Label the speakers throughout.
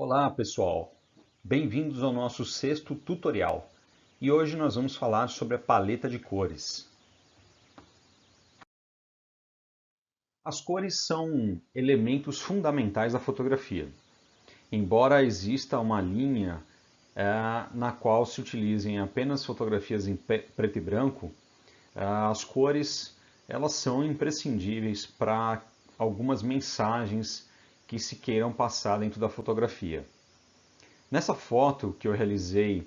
Speaker 1: Olá pessoal, bem-vindos ao nosso sexto tutorial e hoje nós vamos falar sobre a paleta de cores. As cores são elementos fundamentais da fotografia. Embora exista uma linha na qual se utilizem apenas fotografias em preto e branco, as cores elas são imprescindíveis para algumas mensagens que se queiram passar dentro da fotografia. Nessa foto que eu realizei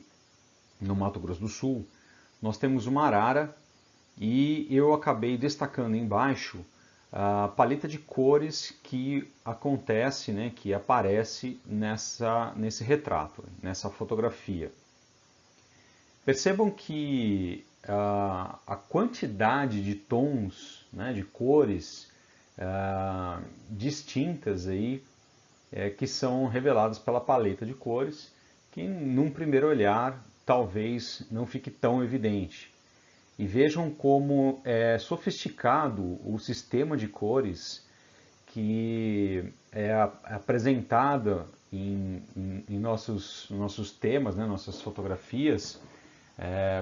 Speaker 1: no Mato Grosso do Sul, nós temos uma arara e eu acabei destacando embaixo a paleta de cores que acontece, que aparece nesse retrato, nessa fotografia. Percebam que a quantidade de tons, de cores distintas aí, que são reveladas pela paleta de cores, que num primeiro olhar talvez não fique tão evidente. E vejam como é sofisticado o sistema de cores que é apresentado em nossos temas, nossas fotografias,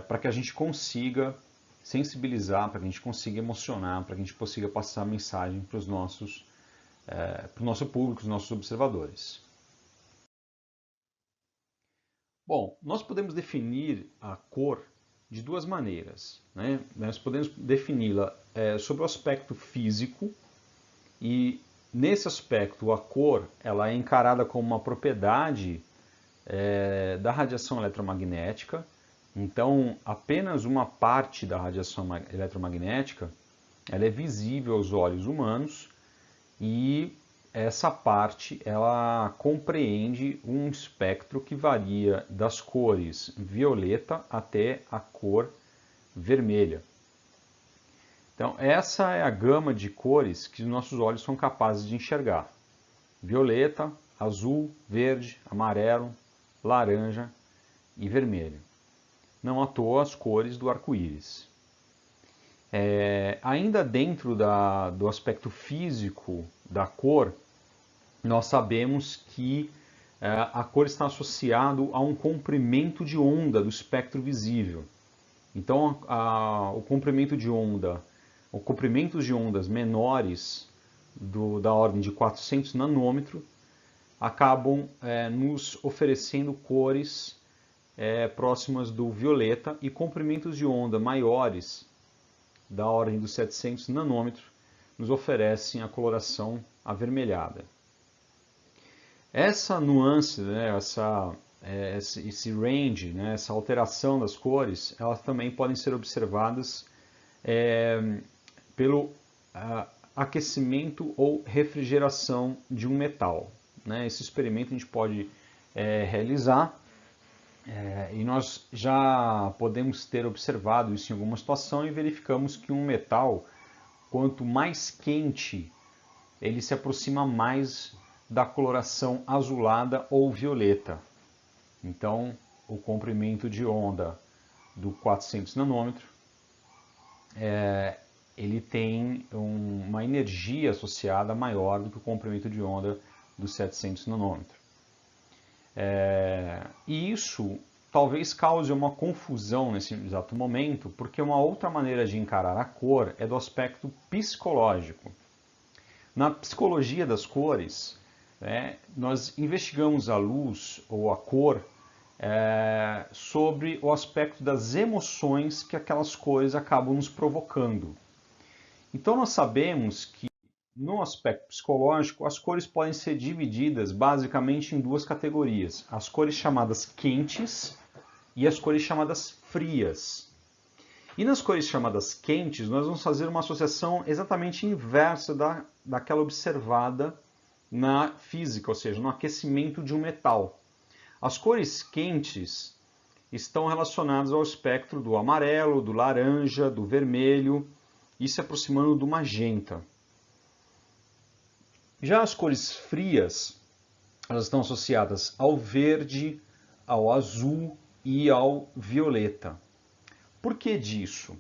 Speaker 1: para que a gente consiga sensibilizar, para que a gente consiga emocionar, para que a gente consiga passar a mensagem para o nosso público, os nossos observadores. Bom, nós podemos definir a cor de duas maneiras. Nós podemos defini-la sobre o aspecto físico e nesse aspecto a cor ela é encarada como uma propriedade da radiação eletromagnética. Então apenas uma parte da radiação eletromagnética ela é visível aos olhos humanos e essa parte ela compreende um espectro que varia das cores violeta até a cor vermelha. Então essa é a gama de cores que nossos olhos são capazes de enxergar: violeta, azul, verde, amarelo, laranja e vermelho. Não à toa as cores do arco-íris. Ainda dentro do aspecto físico da cor, nós sabemos que a cor está associada a um comprimento de onda do espectro visível. Então, o comprimento de onda, ou comprimentos de ondas menores da ordem de 400 nanômetros, acabam nos oferecendo cores próximas do violeta, e comprimentos de onda maiores da ordem dos 700 nanômetros nos oferecem a coloração avermelhada. Essa nuance, esse range, essa alteração das cores, elas também podem ser observadas pelo aquecimento ou refrigeração de um metal. Esse experimento a gente pode realizar e nós já podemos ter observado isso em alguma situação e verificamos que um metal, quanto mais quente, ele se aproxima mais da coloração azulada ou violeta. Então, o comprimento de onda do 400 nanômetro, ele tem uma energia associada maior do que o comprimento de onda dos 700 nanômetros. E isso talvez cause uma confusão nesse exato momento, porque uma outra maneira de encarar a cor é do aspecto psicológico. Na psicologia das cores, nós investigamos a luz ou a cor sobre o aspecto das emoções que aquelas cores acabam nos provocando. Então nós sabemos que no aspecto psicológico as cores podem ser divididas basicamente em duas categorias: as cores chamadas quentes e as cores chamadas frias. E nas cores chamadas quentes, nós vamos fazer uma associação exatamente inversa daquela observada na física, ou seja, no aquecimento de um metal. As cores quentes estão relacionadas ao espectro do amarelo, do laranja, do vermelho e se aproximando do magenta. Já as cores frias, elas estão associadas ao verde, ao azul e ao violeta. Por que disso?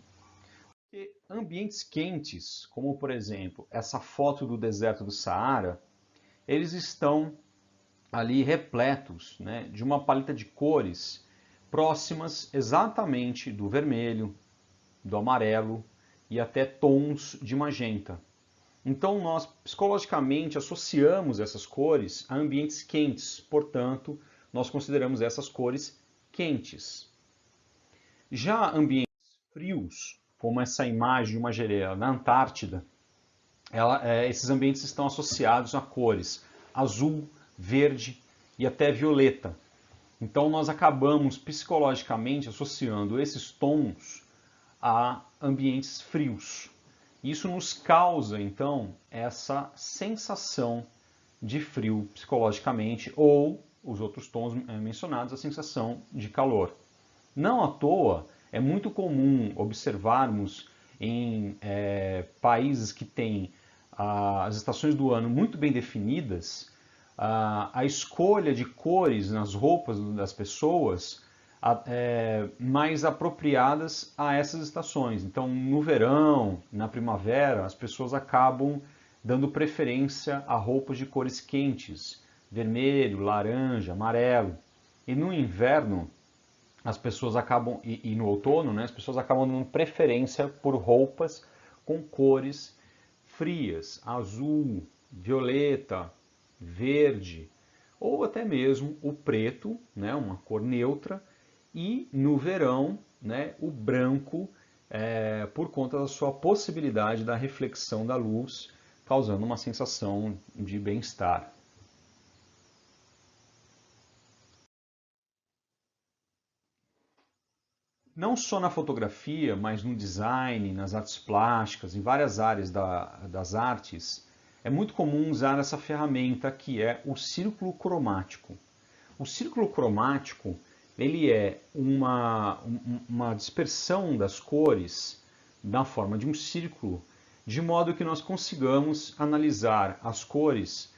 Speaker 1: Porque ambientes quentes, como por exemplo essa foto do deserto do Saara, eles estão ali repletos, né, de uma paleta de cores próximas exatamente do vermelho, do amarelo e até tons de magenta. Então nós psicologicamente associamos essas cores a ambientes quentes, portanto, nós consideramos essas cores quentes. Já ambientes frios, como essa imagem de uma geleira na Antártida, esses ambientes estão associados a cores azul, verde e até violeta. Então nós acabamos psicologicamente associando esses tons a ambientes frios. Isso nos causa então essa sensação de frio psicologicamente, ou os outros tons mencionados, a sensação de calor. Não à toa, é muito comum observarmos em países que têm as estações do ano muito bem definidas, a escolha de cores nas roupas das pessoas mais apropriadas a essas estações. Então, no verão, na primavera, as pessoas acabam dando preferência a roupas de cores quentes, vermelho, laranja, amarelo. E no inverno, as pessoas acabam, e no outono, né, as pessoas acabam dando preferência por roupas com cores frias, azul, violeta, verde, ou até mesmo o preto, né, uma cor neutra, e no verão, né, o branco, por conta da sua possibilidade da reflexão da luz, causando uma sensação de bem-estar. Não só na fotografia, mas no design, nas artes plásticas, em várias áreas das artes, é muito comum usar essa ferramenta que é o círculo cromático. O círculo cromático ele é uma dispersão das cores na forma de um círculo, de modo que nós consigamos analisar as cores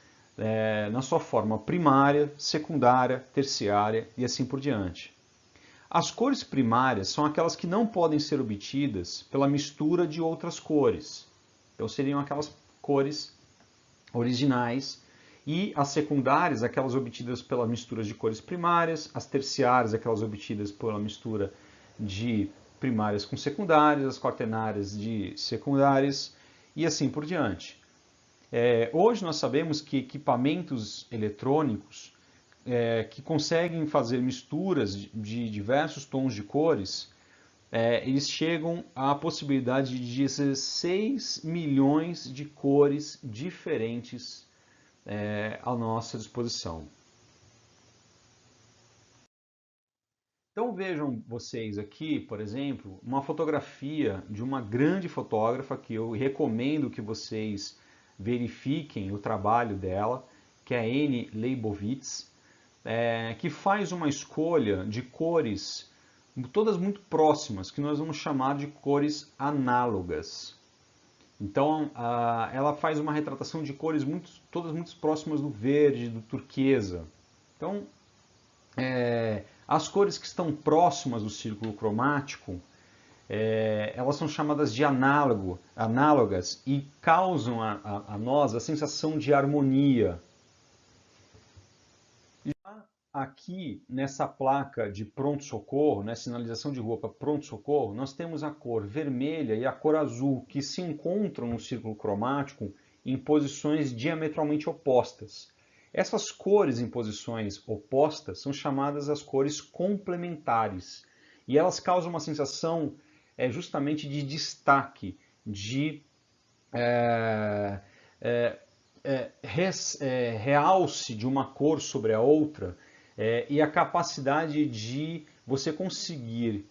Speaker 1: na sua forma primária, secundária, terciária e assim por diante. As cores primárias são aquelas que não podem ser obtidas pela mistura de outras cores. Então seriam aquelas cores originais, e as secundárias, aquelas obtidas pela mistura de cores primárias, as terciárias, aquelas obtidas pela mistura de primárias com secundárias, as quaternárias de secundárias e assim por diante. Hoje nós sabemos que equipamentos eletrônicos que conseguem fazer misturas de diversos tons de cores, eles chegam à possibilidade de 16 milhões de cores diferentes à nossa disposição. Então vejam vocês aqui, por exemplo, uma fotografia de uma grande fotógrafa que eu recomendo que vocês verifiquem o trabalho dela, que é a Annie Leibovitz, que faz uma escolha de cores todas muito próximas, que nós vamos chamar de cores análogas. Então, ela faz uma retratação de cores todas muito próximas do verde, do turquesa. Então, as cores que estão próximas do círculo cromático, elas são chamadas de análogas e causam a nós a sensação de harmonia. Aqui, nessa placa de pronto-socorro, né, sinalização de rua para pronto-socorro, nós temos a cor vermelha e a cor azul, que se encontram no círculo cromático em posições diametralmente opostas. Essas cores em posições opostas são chamadas as cores complementares, e elas causam uma sensação justamente de destaque, de realce de uma cor sobre a outra, e a capacidade de você conseguir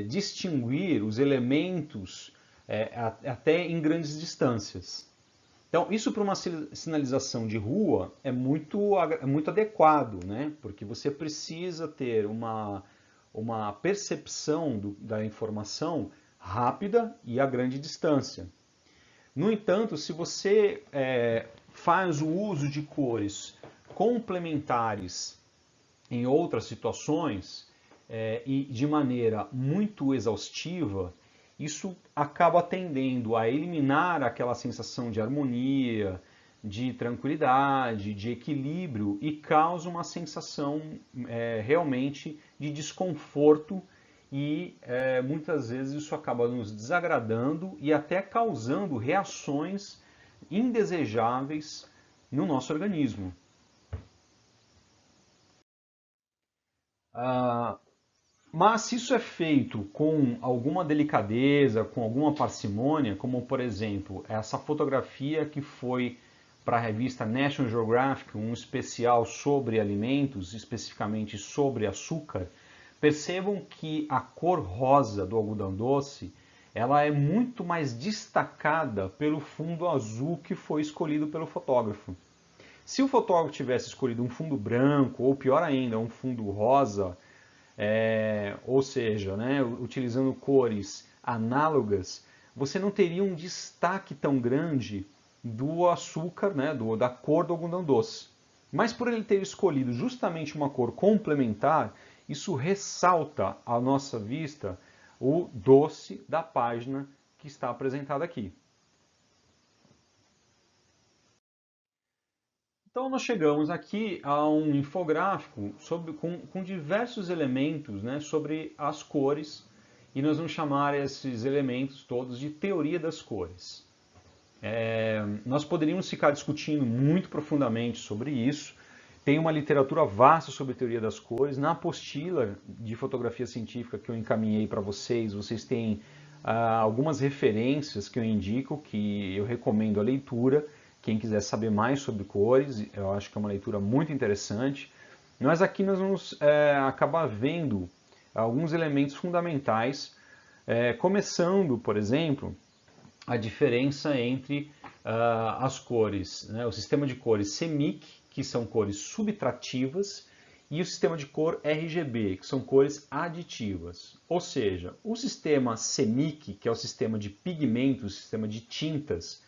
Speaker 1: distinguir os elementos até em grandes distâncias. Então, isso para uma sinalização de rua é muito adequado, né? Porque você precisa ter uma percepção da informação rápida e a grande distância. No entanto, se você faz o uso de cores complementares em outras situações e de maneira muito exaustiva, isso acaba tendendo a eliminar aquela sensação de harmonia, de tranquilidade, de equilíbrio e causa uma sensação realmente de desconforto e muitas vezes isso acaba nos desagradando e até causando reações indesejáveis no nosso organismo. Mas se isso é feito com alguma delicadeza, com alguma parcimônia, como por exemplo essa fotografia que foi para a revista National Geographic, um especial sobre alimentos, especificamente sobre açúcar, percebam que a cor rosa do algodão doce ela é muito mais destacada pelo fundo azul que foi escolhido pelo fotógrafo. Se o fotógrafo tivesse escolhido um fundo branco, ou pior ainda, um fundo rosa, ou seja, né, utilizando cores análogas, você não teria um destaque tão grande do açúcar, né, da cor do algodão doce. Mas por ele ter escolhido justamente uma cor complementar, isso ressalta à nossa vista o doce da página que está apresentada aqui. Então nós chegamos aqui a um infográfico com diversos elementos, né, sobre as cores e nós vamos chamar esses elementos todos de teoria das cores. Nós poderíamos ficar discutindo muito profundamente sobre isso. Tem uma literatura vasta sobre teoria das cores. Na apostila de fotografia científica que eu encaminhei para vocês, vocês têm algumas referências que eu indico, que eu recomendo a leitura. Quem quiser saber mais sobre cores, eu acho que é uma leitura muito interessante. Mas aqui nós vamos acabar vendo alguns elementos fundamentais, começando, por exemplo, a diferença entre as cores, né? O sistema de cores CMYK, que são cores subtrativas, e o sistema de cor RGB, que são cores aditivas. Ou seja, o sistema CMYK, que é o sistema de pigmentos, o sistema de tintas,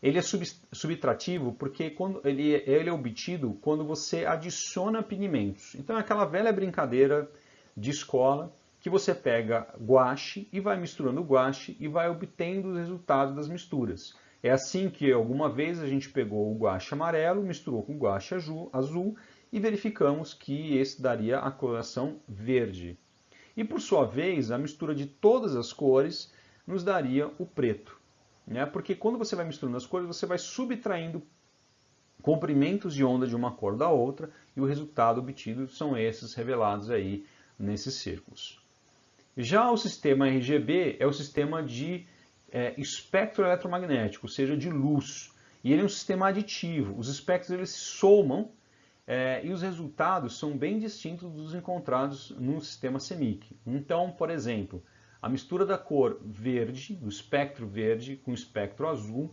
Speaker 1: ele é subtrativo porque ele é obtido quando você adiciona pigmentos. Então é aquela velha brincadeira de escola que você pega guache e vai misturando guache e vai obtendo os resultados das misturas. É assim que alguma vez a gente pegou o guache amarelo, misturou com o guache azul e verificamos que esse daria a coloração verde. E por sua vez, a mistura de todas as cores nos daria o preto. Né? Porque quando você vai misturando as cores, você vai subtraindo comprimentos de onda de uma cor da outra e o resultado obtido são esses revelados aí nesses círculos. Já o sistema RGB é o sistema de espectro eletromagnético, ou seja, de luz. E ele é um sistema aditivo. Os espectros eles se somam e os resultados são bem distintos dos encontrados no sistema CMYK. Então, por exemplo, a mistura da cor verde, do espectro verde com o espectro azul,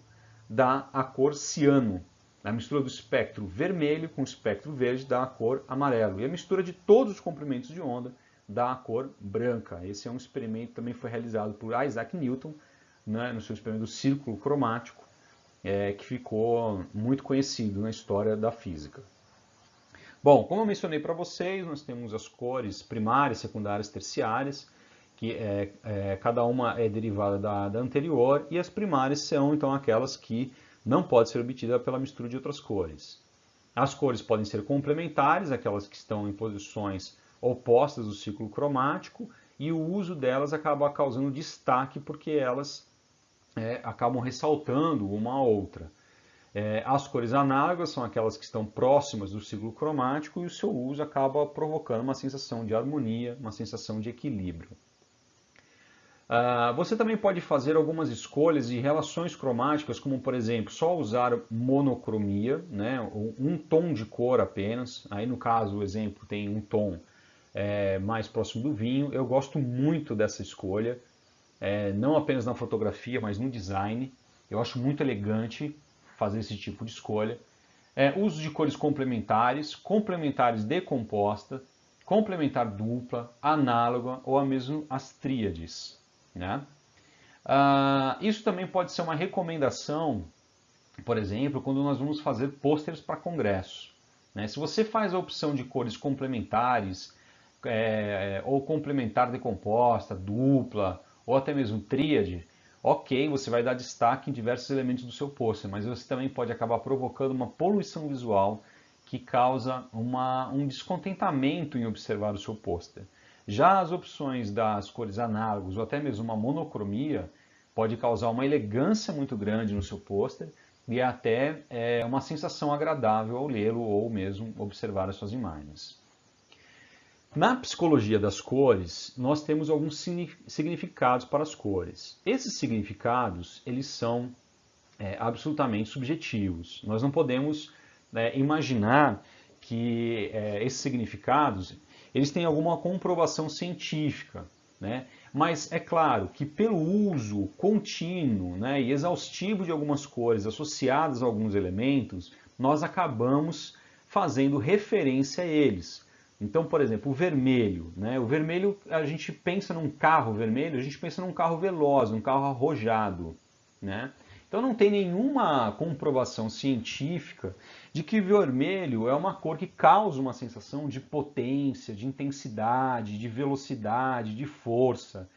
Speaker 1: dá a cor ciano. A mistura do espectro vermelho com o espectro verde dá a cor amarelo. E a mistura de todos os comprimentos de onda dá a cor branca. Esse é um experimento que também foi realizado por Isaac Newton, né, no seu experimento do círculo cromático, que ficou muito conhecido na história da física. Bom, como eu mencionei para vocês, nós temos as cores primárias, secundárias, terciárias, que cada uma é derivada da anterior, e as primárias são então aquelas que não podem ser obtidas pela mistura de outras cores. As cores podem ser complementares, aquelas que estão em posições opostas do ciclo cromático, e o uso delas acaba causando destaque porque elas acabam ressaltando uma a outra. As cores análogas são aquelas que estão próximas do ciclo cromático e o seu uso acaba provocando uma sensação de harmonia, uma sensação de equilíbrio. Você também pode fazer algumas escolhas de relações cromáticas, como por exemplo, só usar monocromia, né, um tom de cor apenas. Aí no caso o exemplo tem um tom mais próximo do vinho. Eu gosto muito dessa escolha, não apenas na fotografia, mas no design. Eu acho muito elegante fazer esse tipo de escolha. Uso de cores complementares, complementares decomposta, complementar dupla, análoga ou mesmo as tríades. Né? Isso também pode ser uma recomendação, por exemplo, quando nós vamos fazer pôsteres para congresso. Né? Se você faz a opção de cores complementares, ou complementar decomposta, dupla, ou até mesmo tríade, ok, você vai dar destaque em diversos elementos do seu pôster, mas você também pode acabar provocando uma poluição visual que causa um descontentamento em observar o seu pôster. Já as opções das cores análogas ou até mesmo uma monocromia pode causar uma elegância muito grande no seu pôster e até uma sensação agradável ao lê-lo ou mesmo observar as suas imagens. Na psicologia das cores, nós temos alguns significados para as cores. Esses significados, eles são absolutamente subjetivos. Nós não podemos imaginar que esses significados eles têm alguma comprovação científica, né? Mas é claro que pelo uso contínuo, né, e exaustivo de algumas cores associadas a alguns elementos, nós acabamos fazendo referência a eles. Então, por exemplo, o vermelho, né? O vermelho, a gente pensa num carro vermelho, a gente pensa num carro veloz, num carro arrojado, né? Então não tem nenhuma comprovação científica de que vermelho é uma cor que causa uma sensação de potência, de intensidade, de velocidade, de força.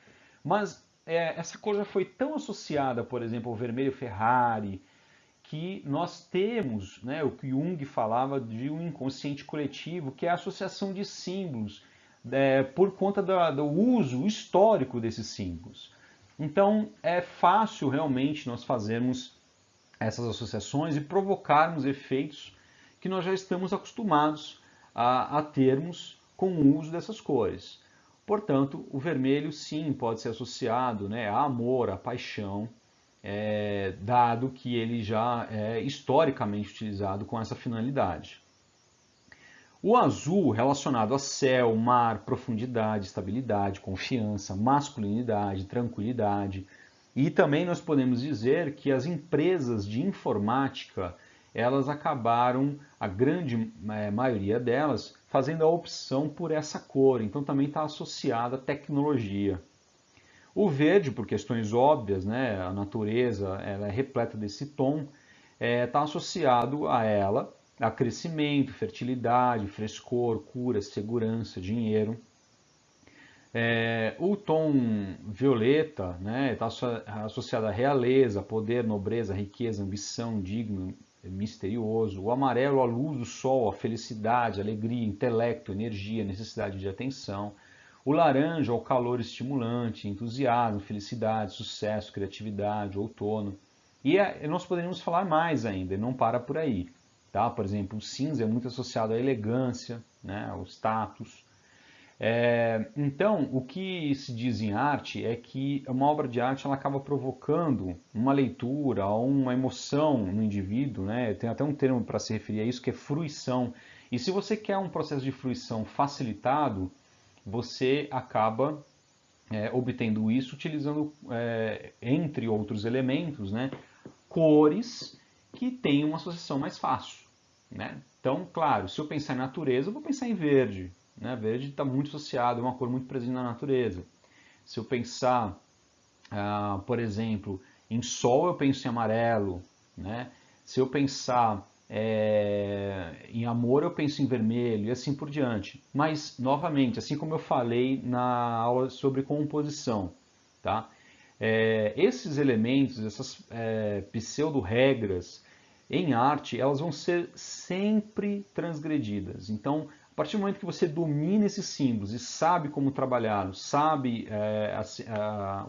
Speaker 1: Mas essa cor já foi tão associada, por exemplo, ao vermelho Ferrari, que nós temos, né, o que Jung falava de um inconsciente coletivo, que é a associação de símbolos, por conta do uso histórico desses símbolos. Então é fácil realmente nós fazermos essas associações e provocarmos efeitos que nós já estamos acostumados a termos com o uso dessas cores. Portanto, o vermelho sim pode ser associado, né, a amor, a paixão, dado que ele já é historicamente utilizado com essa finalidade. O azul relacionado a céu, mar, profundidade, estabilidade, confiança, masculinidade, tranquilidade. E também nós podemos dizer que as empresas de informática, elas acabaram, a grande maioria delas, fazendo a opção por essa cor. Então também está associada à tecnologia. O verde, por questões óbvias, né, a natureza ela é repleta desse tom, está associado a ela a crescimento, fertilidade, frescor, cura, segurança, dinheiro. O tom violeta, né, está associado à realeza, poder, nobreza, riqueza, ambição, digno, misterioso. O amarelo, a luz do sol, a felicidade, alegria, intelecto, energia, necessidade de atenção. O laranja, o calor estimulante, entusiasmo, felicidade, sucesso, criatividade, outono. E nós poderíamos falar mais ainda, e não para por aí. Tá? Por exemplo, o cinza é muito associado à elegância, né, ao status. Então, o que se diz em arte é que uma obra de arte ela acaba provocando uma leitura, uma emoção no indivíduo, né? Tem até um termo para se referir a isso que é fruição. E se você quer um processo de fruição facilitado, você acaba obtendo isso utilizando, entre outros elementos, né, cores que têm uma associação mais fácil. Né? Então, claro, se eu pensar em natureza, eu vou pensar em verde. Né? Verde está muito associado, é uma cor muito presente na natureza. Se eu pensar, por exemplo, em sol, eu penso em amarelo. Né? Se eu pensar em amor, eu penso em vermelho e assim por diante. Mas, novamente, assim como eu falei na aula sobre composição, tá? Esses elementos, essas pseudo-regras em arte, elas vão ser sempre transgredidas. Então, a partir do momento que você domina esses símbolos e sabe como trabalhá-los, sabe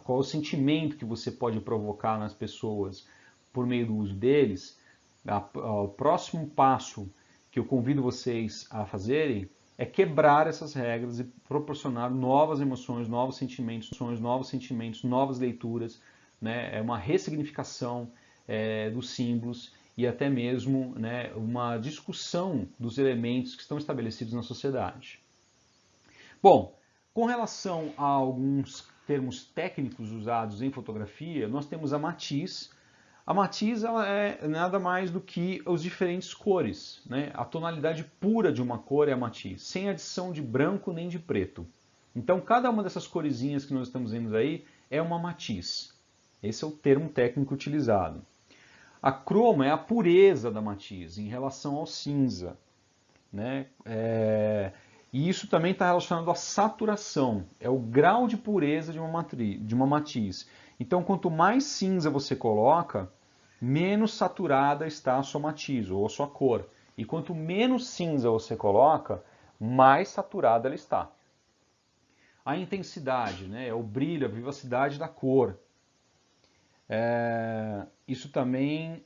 Speaker 1: qual é o sentimento que você pode provocar nas pessoas por meio do uso deles, o próximo passo que eu convido vocês a fazerem é quebrar essas regras e proporcionar novas emoções, novos sentimentos, novas leituras, né? É uma ressignificação dos símbolos e até mesmo, né, uma discussão dos elementos que estão estabelecidos na sociedade. Bom, com relação a alguns termos técnicos usados em fotografia, nós temos a matiz. A matiz ela é nada mais do que as diferentes cores. Né? A tonalidade pura de uma cor é a matiz, sem adição de branco nem de preto. Então, cada uma dessas coresinhas que nós estamos vendo aí é uma matiz. Esse é o termo técnico utilizado. A croma é a pureza da matiz em relação ao cinza. Né? E isso também está relacionado à saturação. É o grau de pureza de uma matiz. Então, quanto mais cinza você coloca, menos saturada está a sua matiz ou a sua cor. E quanto menos cinza você coloca, mais saturada ela está. A intensidade, né, é o brilho, a vivacidade da cor. Isso também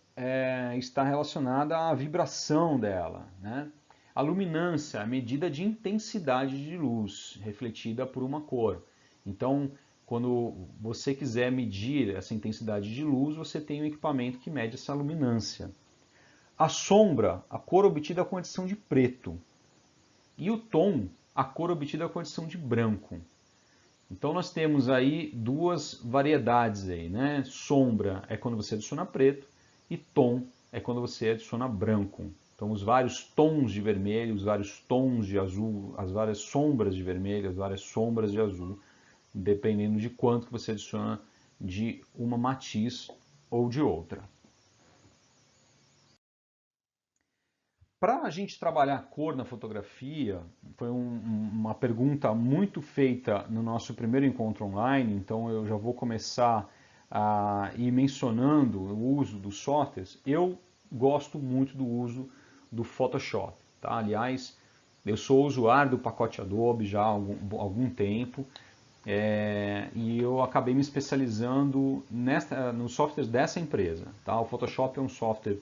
Speaker 1: está relacionado à vibração dela, né? A luminância, a medida de intensidade de luz refletida por uma cor. Então, quando você quiser medir essa intensidade de luz, você tem um equipamento que mede essa luminância. A sombra, a cor obtida com adição de preto. E o tom, a cor obtida com adição de branco. Então nós temos aí duas variedades aí, né? Sombra é quando você adiciona preto e tom é quando você adiciona branco. Então os vários tons de vermelho, os vários tons de azul, as várias sombras de vermelho, as várias sombras de azul, dependendo de quanto que você adiciona de uma matiz ou de outra. Para a gente trabalhar cor na fotografia, foi uma pergunta muito feita no nosso primeiro encontro online, então eu já vou começar a ir mencionando o uso dos softwares. Eu gosto muito do uso do Photoshop. Tá? Aliás, eu sou usuário do pacote Adobe já há algum tempo e eu acabei me especializando nos softwares dessa empresa. Tá? O Photoshop é um software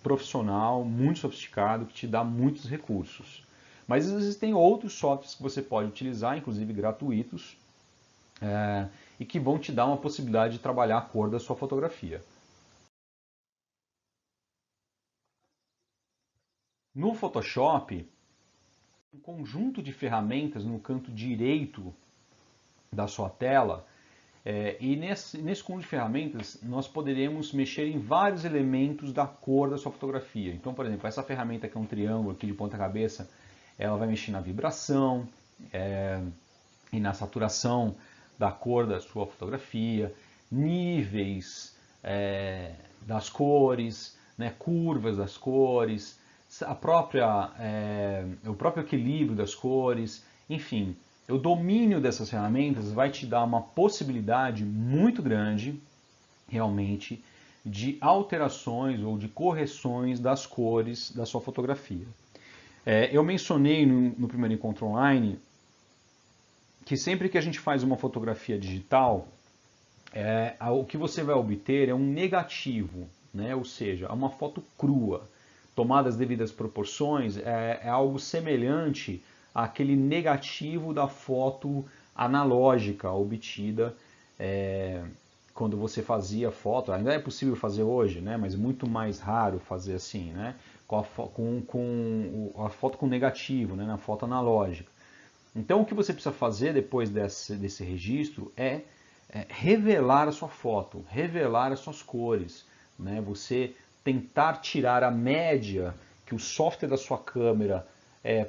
Speaker 1: profissional, muito sofisticado, que te dá muitos recursos. Mas existem outros softwares que você pode utilizar, inclusive gratuitos, e que vão te dar uma possibilidade de trabalhar a cor da sua fotografia. No Photoshop, um conjunto de ferramentas no canto direito da sua tela, e nesse conjunto de ferramentas nós poderemos mexer em vários elementos da cor da sua fotografia. Então, por exemplo, essa ferramenta que é um triângulo aqui de ponta cabeça, ela vai mexer na vibração e na saturação da cor da sua fotografia, níveis das cores, né, curvas das cores, o próprio equilíbrio das cores, enfim. O domínio dessas ferramentas vai te dar uma possibilidade muito grande, realmente, de alterações ou de correções das cores da sua fotografia. Eu mencionei no primeiro encontro online que sempre que a gente faz uma fotografia digital, o que você vai obter é um negativo, né? Ou seja, uma foto crua, tomada as devidas proporções, é algo semelhante àquele negativo da foto analógica obtida quando você fazia foto. Ainda é possível fazer hoje, né? Mas muito mais raro fazer assim, né? Com a foto com negativo, né? Na foto analógica. Então o que você precisa fazer depois desse registro é revelar a sua foto, revelar as suas cores, né? Você tentar tirar a média que o software da sua câmera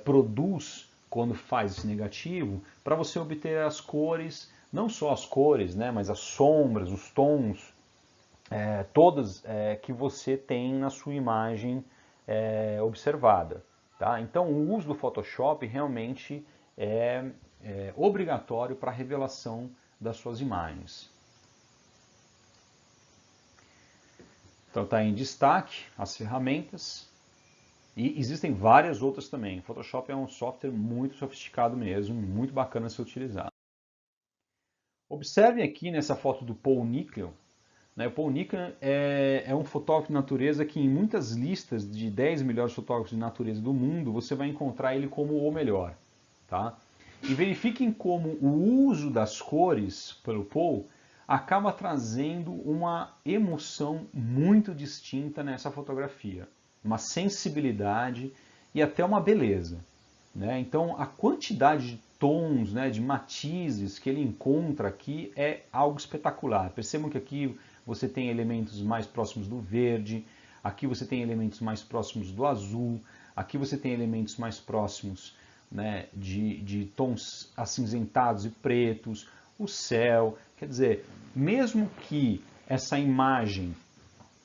Speaker 1: produz quando faz esse negativo, para você obter as cores, não só as cores, né, mas as sombras, os tons, todas que você tem na sua imagem observada. Tá? Então o uso do Photoshop realmente é obrigatório para a revelação das suas imagens. Então está em destaque as ferramentas e existem várias outras também. O Photoshop é um software muito sofisticado mesmo, muito bacana de ser utilizado. Observem aqui nessa foto do Paul Nickel. O Paul Nickel é um fotógrafo de natureza que em muitas listas de 10 melhores fotógrafos de natureza do mundo você vai encontrar ele como o melhor. Tá? E verifiquem como o uso das cores pelo Paul acaba trazendo uma emoção muito distinta nessa fotografia, uma sensibilidade e até uma beleza. Né? Então a quantidade de tons, né, de matizes que ele encontra aqui é algo espetacular. Percebam que aqui você tem elementos mais próximos do verde, aqui você tem elementos mais próximos do azul, aqui você tem elementos mais próximos, né, de tons acinzentados e pretos, o céu. Quer dizer, mesmo que essa imagem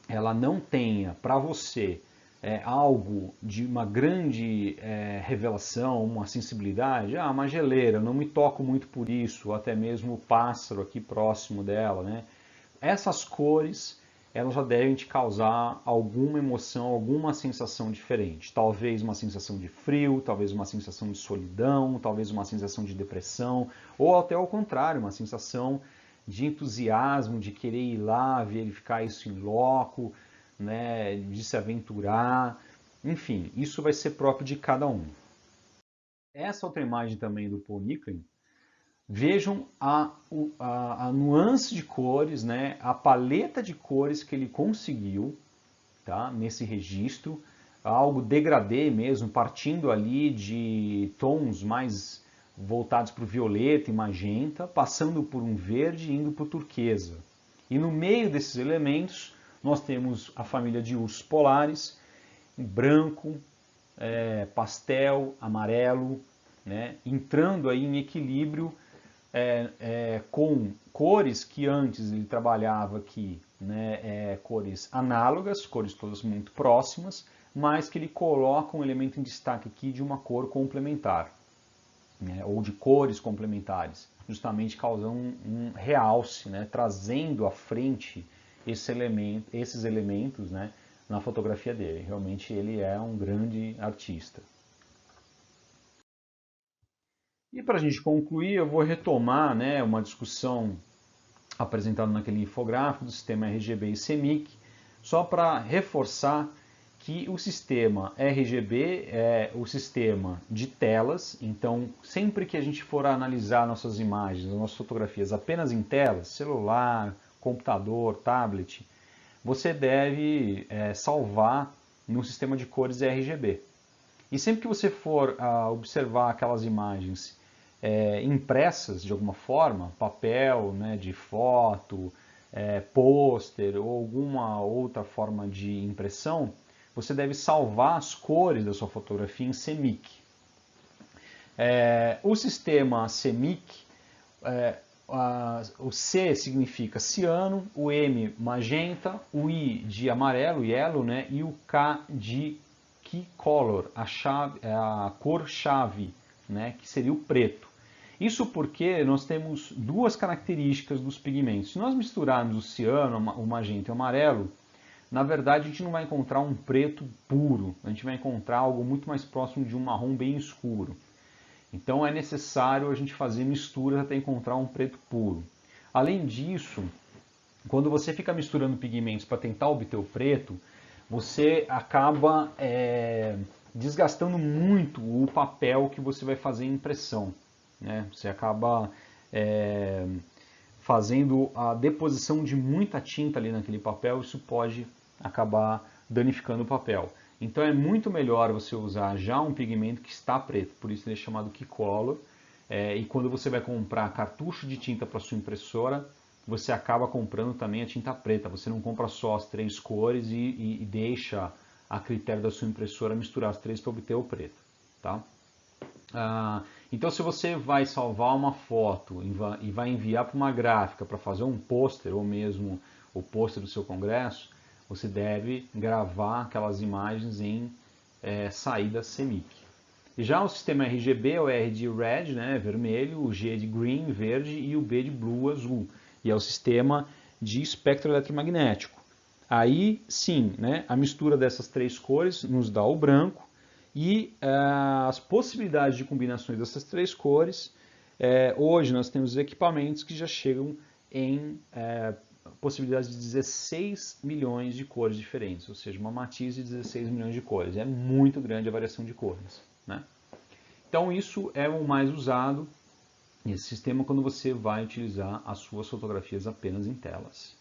Speaker 1: ela não tenha para você algo de uma grande revelação, uma sensibilidade, uma geleira, não me toco muito por isso, ou até mesmo o pássaro aqui próximo dela, né? essas cores elas já devem te causar alguma emoção, alguma sensação diferente. Talvez uma sensação de frio, talvez uma sensação de solidão, talvez uma sensação de depressão, ou até ao contrário, uma sensação de entusiasmo, de querer ir lá, verificar isso em loco, né, de se aventurar. Enfim, isso vai ser próprio de cada um. Essa outra imagem também do Paul Nicklin, vejam a nuance de cores, né, a paleta de cores que ele conseguiu, tá, nesse registro, algo degradê mesmo, partindo ali de tons mais voltados para o violeta e magenta, passando por um verde e indo para o turquesa. E no meio desses elementos, nós temos a família de ursos polares, branco, pastel, amarelo, né, entrando aí em equilíbrio com cores que antes ele trabalhava aqui, né, cores análogas, cores todas muito próximas, mas que ele coloca um elemento em destaque aqui de uma cor complementar, né, ou de cores complementares, justamente causando um realce, né, trazendo à frente esses elementos, né, na fotografia dele. Realmente ele é um grande artista. E para a gente concluir, eu vou retomar, né, uma discussão apresentada naquele infográfico do sistema RGB e CMYK, só para reforçar que o sistema RGB é o sistema de telas, então sempre que a gente for analisar nossas imagens, nossas fotografias apenas em telas, celular, computador, tablet, você deve salvar no sistema de cores RGB. E sempre que você for observar aquelas imagens impressas de alguma forma, papel, né, de foto, pôster ou alguma outra forma de impressão, você deve salvar as cores da sua fotografia em CMYK. O sistema CMYK, o C significa ciano, o M magenta, o I de amarelo, yellow, né, e o K de key color, a cor-chave, né, que seria o preto. Isso porque nós temos duas características dos pigmentos. Se nós misturarmos o ciano, o magenta e o amarelo, na verdade a gente não vai encontrar um preto puro, a gente vai encontrar algo muito mais próximo de um marrom bem escuro. Então é necessário a gente fazer misturas até encontrar um preto puro. Além disso, quando você fica misturando pigmentos para tentar obter o preto, você acaba desgastando muito o papel que você vai fazer em impressão, né? Você acaba fazendo a deposição de muita tinta ali naquele papel, isso pode acabar danificando o papel. Então é muito melhor você usar já um pigmento que está preto, por isso ele é chamado Key Color. E quando você vai comprar cartucho de tinta para sua impressora, você acaba comprando também a tinta preta. Você não compra só as três cores e deixa a critério da sua impressora misturar as três para obter o preto. Tá? Então se você vai salvar uma foto e vai enviar para uma gráfica para fazer um pôster ou mesmo o pôster do seu congresso, você deve gravar aquelas imagens em saída CMYK. E já o sistema RGB é o R de red, né, vermelho, o G de green, verde e o B de blue, azul. E é o sistema de espectro eletromagnético. Aí sim, né, a mistura dessas três cores nos dá o branco e as possibilidades de combinações dessas três cores, hoje nós temos equipamentos que já chegam em possibilidades de 16 milhões de cores diferentes, ou seja, uma matiz de 16 milhões de cores. É muito grande a variação de cores, né? Então isso é o mais usado, esse sistema, quando você vai utilizar as suas fotografias apenas em telas.